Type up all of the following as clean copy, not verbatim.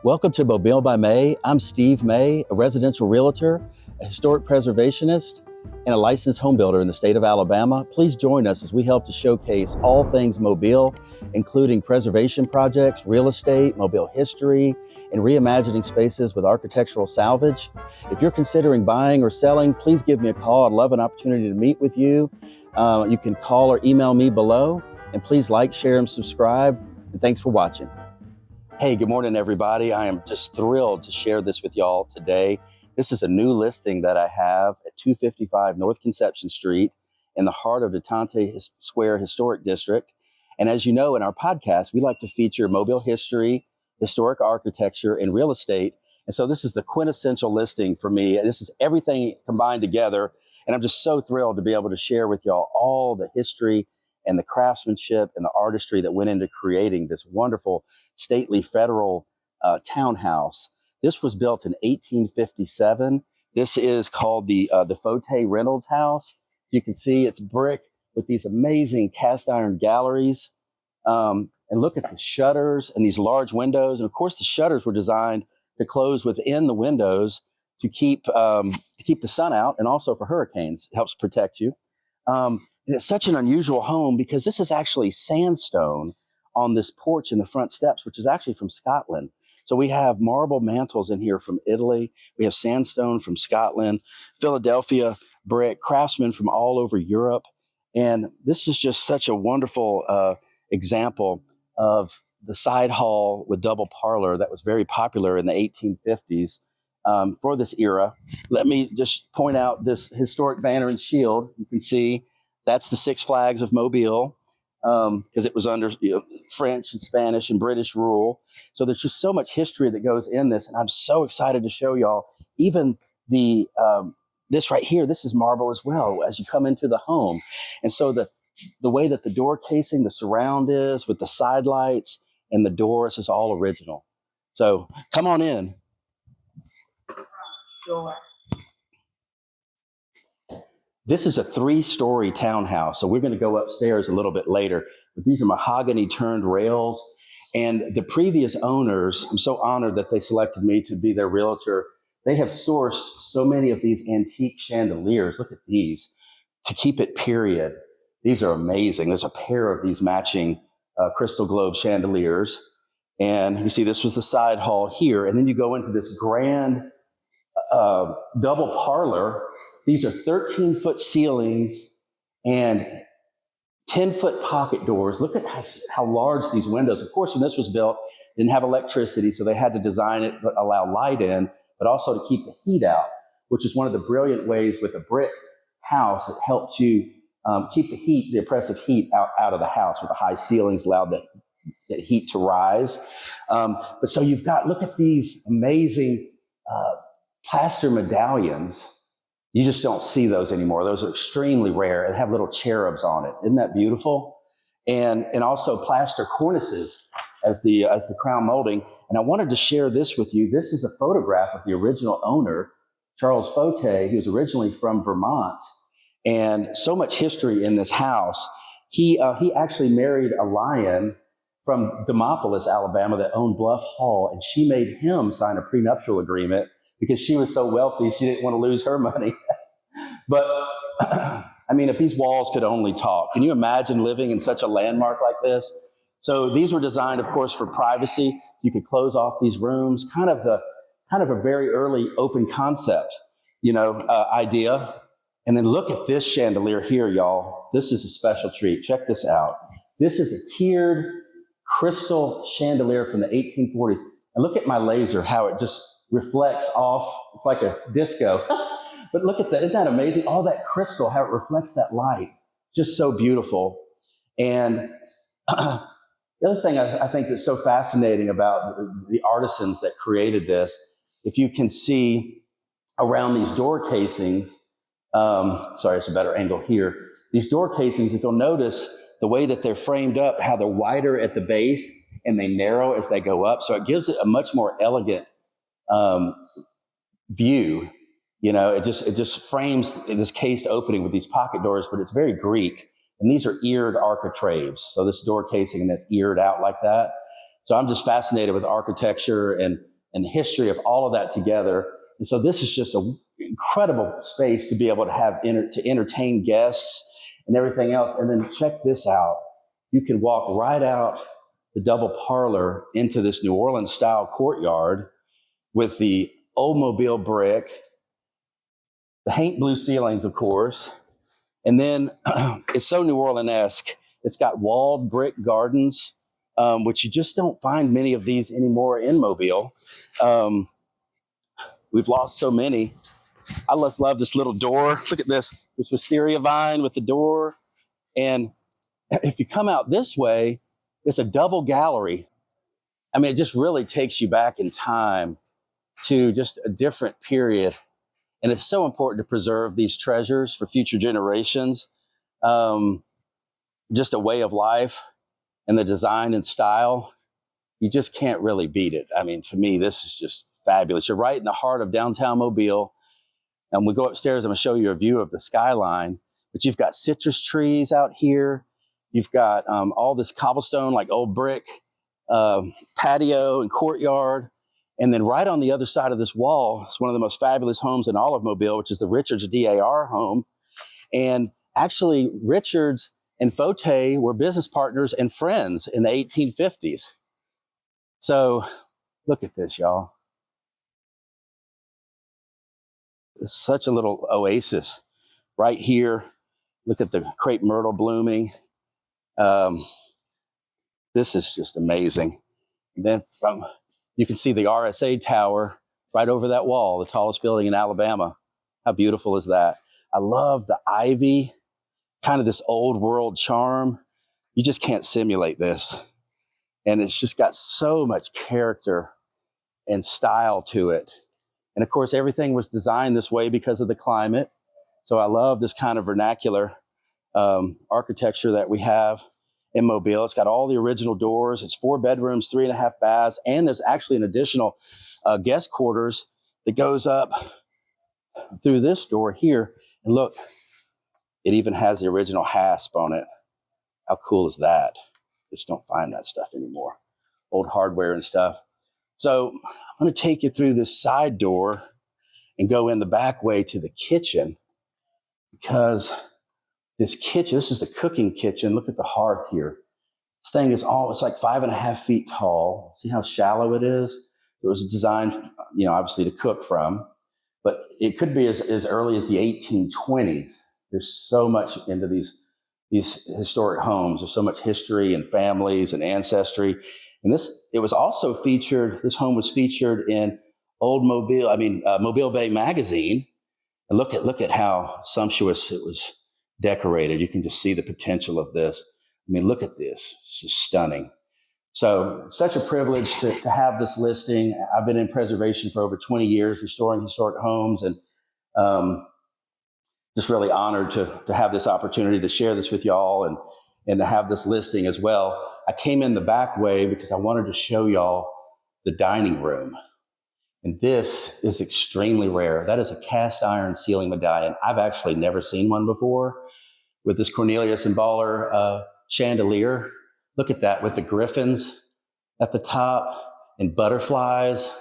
Welcome to Mobile by May. I'm Steve May, a residential realtor, a historic preservationist, and a licensed home builder in the state of Alabama. Please join us as we help to showcase all things Mobile, including preservation projects, real estate, Mobile history, and reimagining spaces with architectural salvage. If you're considering buying or selling, please give me a call. I'd love an opportunity to meet with you. You can call or email me below, and please like, share, and subscribe. And thanks for watching. Hey, good morning, everybody. I am just thrilled to share this with y'all today. This is a new listing that I have at 255 North Conception Street in the heart of Detonti Square Historic District. And as you know, in our podcast, we like to feature Mobile history, historic architecture, and real estate. And so this is the quintessential listing for me. This is everything combined together. And I'm just so thrilled to be able to share with y'all all the history and the craftsmanship and the artistry that went into creating this wonderful stately federal townhouse. This was built in 1857. This is called the Detonti Reynolds house. You can see it's brick with these amazing cast iron galleries. And look at the shutters and these large windows. And of course, the shutters were designed to close within the windows to keep the sun out, and also for hurricanes. It helps protect you. And it's such an unusual home because this is actually sandstone on this porch in the front steps, which is actually from Scotland. So we have marble mantles in here from Italy. We have sandstone from Scotland, Philadelphia brick, craftsmen from all over Europe. And this is just such a wonderful example of the side hall with double parlor that was very popular in the 1850s for this era. Let me just point out this historic banner and shield. You can see that's the Six Flags of Mobile, because it was under French and Spanish and British rule. So there's just so much history that goes in this. And I'm so excited to show y'all even this right here. This is marble as well as you come into the home. And so the way that the door casing, the surround is with the side lights and the doors is all original. So come on in. Sure. This is a 3-story townhouse. So we're going to go upstairs a little bit later. But these are mahogany turned rails. And the previous owners, I'm so honored that they selected me to be their realtor. They have sourced so many of these antique chandeliers. Look at these, to keep it period. These are amazing. There's a pair of these matching crystal globe chandeliers. And you see this was the side hall here. And then you go into this grand double parlor. These are 13-foot ceilings and 10-foot pocket doors. Look at how large these windows. Of course, when this was built, it didn't have electricity, so they had to design it but allow light in, but also to keep the heat out, which is one of the brilliant ways with a brick house. It helped you keep the oppressive heat out of the house with the high ceilings, allowed that heat to rise. But so you've got, look at these amazing plaster medallions. You just don't see those anymore. Those are extremely rare and have little cherubs on it. Isn't that beautiful? And also plaster cornices as the crown molding. And I wanted to share this with you. This is a photograph of the original owner, Charles Fote. He was originally from Vermont, and so much history in this house. He actually married a lion from Demopolis, Alabama, that owned Bluff Hall, and she made him sign a prenuptial agreement because she was so wealthy, she didn't want to lose her money. But, I mean, if these walls could only talk, can you imagine living in such a landmark like this? So these were designed, of course, for privacy. You could close off these rooms, kind of a very early open concept, idea. And then look at this chandelier here, y'all. This is a special treat. Check this out. This is a tiered crystal chandelier from the 1840s. And look at my laser, how it just reflects off. It's like a disco. But look at that. Isn't that amazing? All that crystal, how it reflects that light. Just so beautiful. And the other thing I think that's so fascinating about the artisans that created this, if you can see around these door casings, sorry, it's a better angle here. These door casings, if you'll notice the way that they're framed up, how they're wider at the base and they narrow as they go up. So it gives it a much more elegant view. It just frames this cased opening with these pocket doors, but it's very Greek. And these are eared architraves. So this door casing, and that's eared out like that. So I'm just fascinated with architecture and the history of all of that together. And so this is just an incredible space to be able to have to entertain guests and everything else. And then check this out. You can walk right out the double parlor into this New Orleans style courtyard with the old Mobile brick, the Haint blue ceilings, of course. And then it's so New Orleans-esque. It's got walled brick gardens, which you just don't find many of these anymore in Mobile. We've lost so many. I just love this little door. Look at this wisteria vine with the door. And if you come out this way, it's a double gallery. I mean, it just really takes you back in time to just a different period. And it's so important to preserve these treasures for future generations. Just a way of life and the design and style. You just can't really beat it. I mean, to me, this is just fabulous. You're right in the heart of downtown Mobile. And we go upstairs, I'm gonna show you a view of the skyline, but you've got citrus trees out here. You've got all this cobblestone, like old brick, patio and courtyard. And then right on the other side of this wall is one of the most fabulous homes in all of Mobile, which is the Richards DAR home. And actually, Richards and Fauteuil were business partners and friends in the 1850s. So look at this, y'all. It's such a little oasis right here. Look at the crepe myrtle blooming. This is just amazing. And then you can see the RSA Tower right over that wall, the tallest building in Alabama. How beautiful is that? I love the ivy, kind of this old world charm. You just can't simulate this. And it's just got so much character and style to it. And of course, everything was designed this way because of the climate. So I love this kind of vernacular architecture that we have in Mobile. It's got all the original doors. It's 4 bedrooms, 3.5 baths, and there's actually an additional guest quarters that goes up through this door here. And look, it even has the original hasp on it. How cool is that? Just don't find that stuff anymore. Old hardware and stuff. So I'm going to take you through this side door and go in the back way to the kitchen, because this kitchen, this is the cooking kitchen. Look at the hearth here. This thing is it's like 5.5 feet tall. See how shallow it is? It was designed, obviously to cook from, but it could be as early as the 1820s. There's so much into these historic homes. There's so much history and families and ancestry. And this home was featured in Mobile Bay magazine. And look at how sumptuous it was decorated. You can just see the potential of this. I mean, look at this. It's just stunning. So such a privilege to have this listing. I've been in preservation for over 20 years, restoring historic homes, and just really honored to have this opportunity to share this with y'all and to have this listing as well. I came in the back way because I wanted to show y'all the dining room. And this is extremely rare. That is a cast iron ceiling medallion. I've actually never seen one before with this Cornelius and Baller chandelier. Look at that with the griffins at the top and butterflies.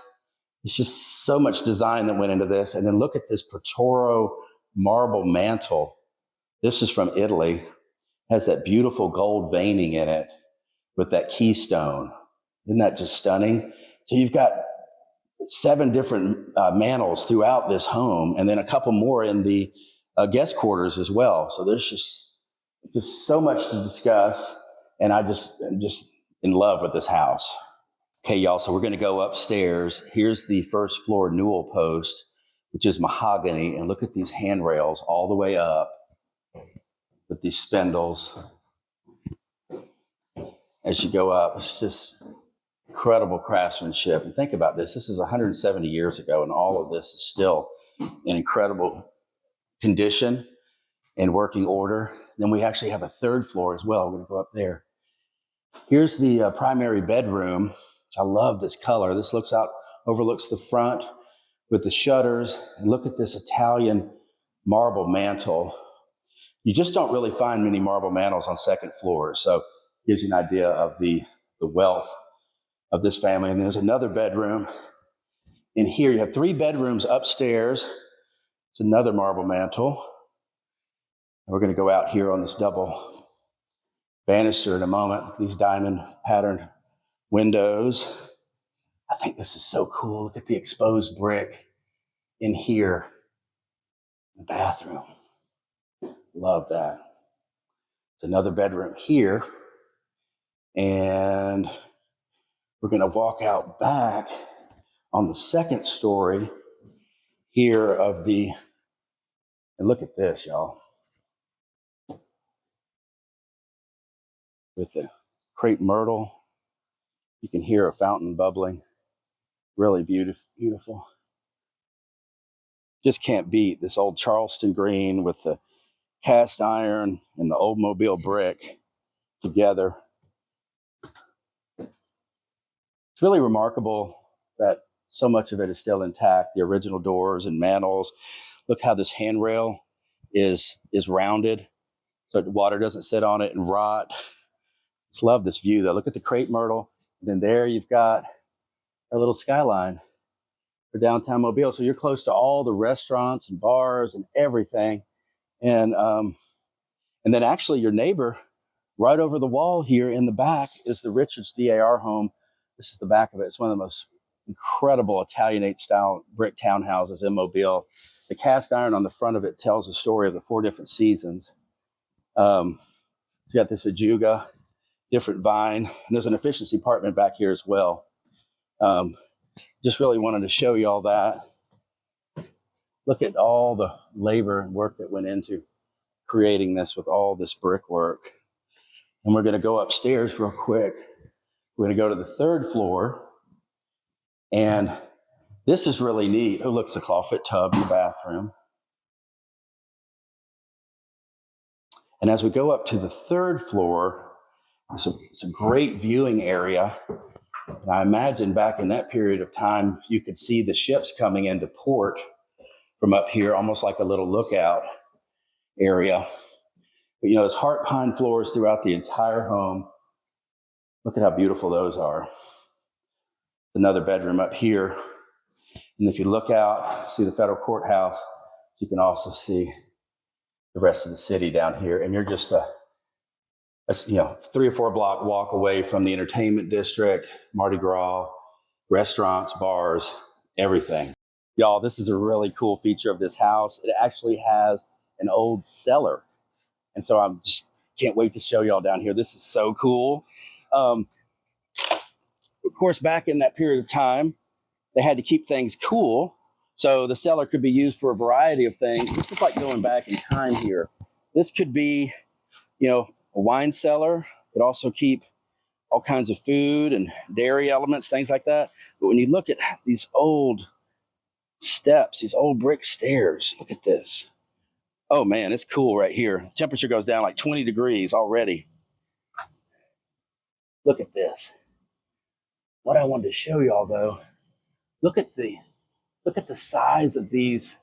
It's just so much design that went into this. And then look at this Portoro marble mantle. This is from Italy. Has that beautiful gold veining in it with that keystone. Isn't that just stunning? So you've got 7 different mantles throughout this home, and then a couple more in the guest quarters as well. So there's just so much to discuss, and I'm just in love with this house. Okay, y'all, so we're going to go upstairs. Here's the first floor newel post, which is mahogany, and look at these handrails all the way up with these spindles. As you go up, it's just incredible craftsmanship. And think about this. This is 170 years ago, and all of this is still in incredible condition and working order. Then we actually have a 3rd floor as well. We're going to go up there. Here's the primary bedroom. I love this color. This overlooks the front with the shutters. And look at this Italian marble mantle. You just don't really find many marble mantles on 2nd floors. So it gives you an idea of the wealth of this family. And there's another bedroom in here. You have 3 bedrooms upstairs. It's another marble mantle. And we're going to go out here on this double banister in a moment. These diamond patterned windows. I think this is so cool. Look at the exposed brick in here in the bathroom. Love that. It's another bedroom here. And we're going to walk out back on the second story here of the, and look at this, y'all. With the crepe myrtle, you can hear a fountain bubbling. Really beautiful. Just can't beat this old Charleston green with the cast iron and the old Mobile brick together. It's really remarkable that so much of it is still intact. The original doors and mantels. Look how this handrail is rounded so the water doesn't sit on it and rot. Just love this view though. Look at the crepe myrtle. And then there you've got our little skyline for downtown Mobile. So you're close to all the restaurants and bars and everything. And then actually your neighbor right over the wall here in the back is the Richards DAR home. This is the back of it. It's one of the most incredible Italianate style brick townhouses in Mobile. The cast iron on the front of it tells the story of the 4 different seasons. You got this ajuga, different vine, and there's an efficiency apartment back here as well. Just really wanted to show you all that. Look at all the labor and work that went into creating this with all this brickwork. And we're going to go upstairs real quick. We're going to go to the 3rd floor. And this is really neat. Oh, look, it's a clawfoot tub in the bathroom. And as we go up to the 3rd floor, it's a great viewing area. And I imagine back in that period of time, you could see the ships coming into port from up here, almost like a little lookout area. But, there's heart pine floors throughout the entire home. Look at how beautiful those are. Another bedroom up here. And if you look out, see the federal courthouse, you can also see the rest of the city down here. And you're just a 3 or 4 block walk away from the entertainment district, Mardi Gras, restaurants, bars, everything. Y'all, this is a really cool feature of this house. It actually has an old cellar. And so I'm just can't wait to show y'all down here. This is so cool. Of course, back in that period of time, they had to keep things cool. So the cellar could be used for a variety of things. This is like going back in time here. This could be, a wine cellar. It could also keep all kinds of food and dairy elements, things like that. But when you look at these old steps, these old brick stairs, look at this. Oh man, it's cool right here. Temperature goes down like 20 degrees already. Look at this. What I wanted to show y'all though, look at the size of these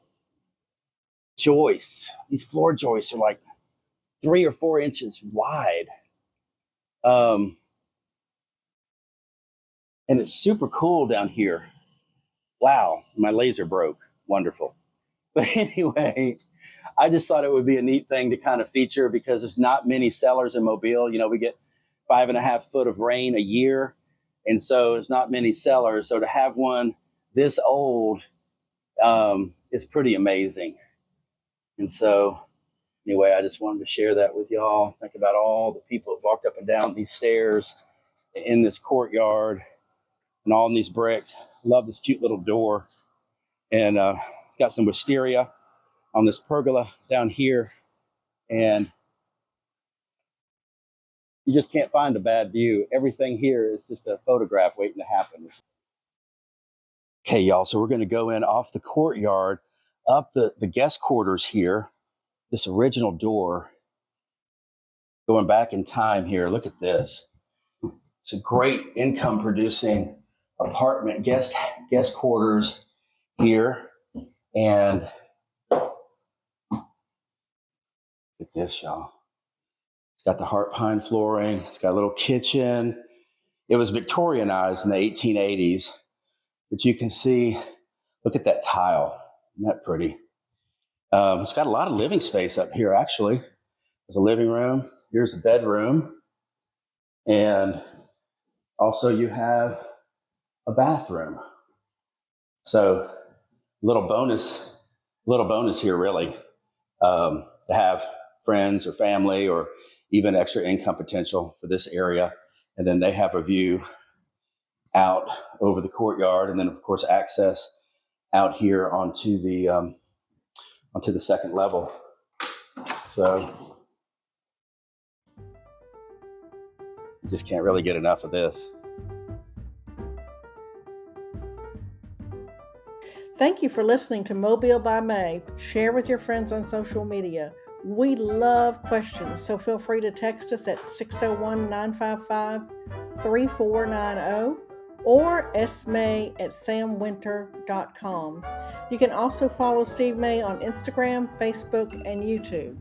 joists. These floor joists are like 3 or 4 inches wide. And it's super cool down here. Wow, my laser broke. Wonderful. But anyway, I just thought it would be a neat thing to kind of feature because there's not many cellars in Mobile. We get 5.5 foot of rain a year. And so there's not many cellars. So to have one this old is pretty amazing. And so anyway, I just wanted to share that with y'all. Think about all the people that walked up and down these stairs in this courtyard and all in these bricks. Love this cute little door. And it's got some wisteria on this pergola down here. And you just can't find a bad view. Everything here is just a photograph waiting to happen. Okay, y'all, so we're going to go in off the courtyard, up the guest quarters here. This original door, going back in time here. Look at this. It's a great income producing apartment, guest quarters here. And look at this, y'all. It's got the heart pine flooring. It's got a little kitchen. It was Victorianized in the 1880s, but you can see, look at that tile. Isn't that pretty? It's got a lot of living space up here, actually. There's a living room. Here's a bedroom. And also you have a bathroom. So little bonus here, really, to have friends or family or even extra income potential for this area. And then they have a view out over the courtyard, and then of course access out here onto the second level. So you just can't really get enough of this. Thank you for listening to Mobile by May. Share with your friends on social media. We love questions, so feel free to text us at 601-955-3490 or smay@samwinter.com. You can also follow Steve May on Instagram, Facebook, and YouTube.